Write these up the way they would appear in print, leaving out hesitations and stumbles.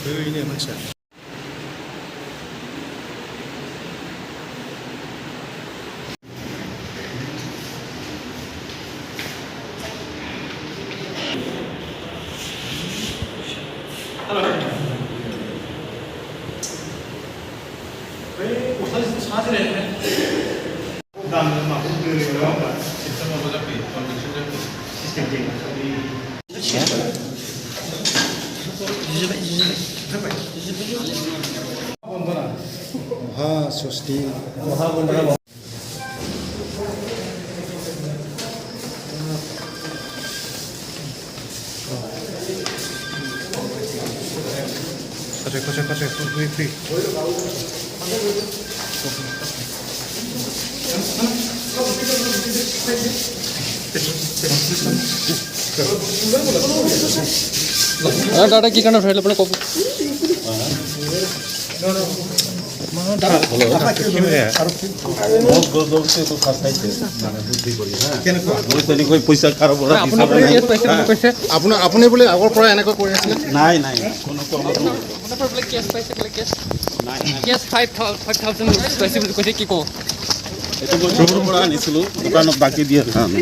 의인의 문자. 왜 사진 사진에? 나는 막 그거요. 시스템은 어차피 완전 시스템 Oha, susti. Oha, bener. Kocek, free. দাদা কি কাৰণে ধৰিলে আপুনি ক'ব আপুনি বোলে আগৰ পৰা এনেকৈ কৰি আছিলে? নাই কেছ 5,000 পাইছে বুলি কৈছে কি ক'ব এইটো মই চোৰৰ পৰা আনিছিলোঁ দোকানত বাকী দিয়ে কাৰণে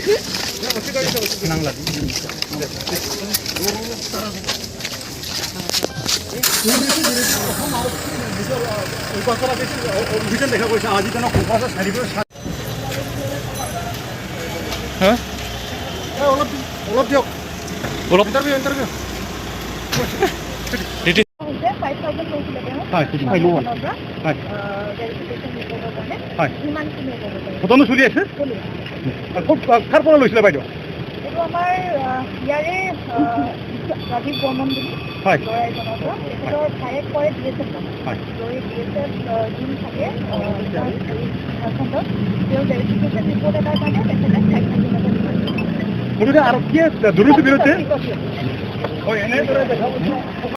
অভিযান দেখা গৈছে আজি তেওঁক অলপ দিয়ক ইণ্টাৰভিউ ঘটনা চলি আছে কাৰ পৰা লৈছিলে বাইদেউ? এইটো আমাৰ ইয়াৰে ৰাজীৱ বৰ্মন বুলি ল'ৰা এজনৰ পৰা তেখেতৰ ভায়েক কৰে DSF লৈ DSF যোন থাকে খণ্ডত তেওঁ ভেৰিফিকেশ্যন ৰিপৰ্ট এটাৰ কাৰণে তেখেতে 5,000 গতিকে আৰক্ষীয়ে দুৰ্নীতিৰ বিৰুদ্ধে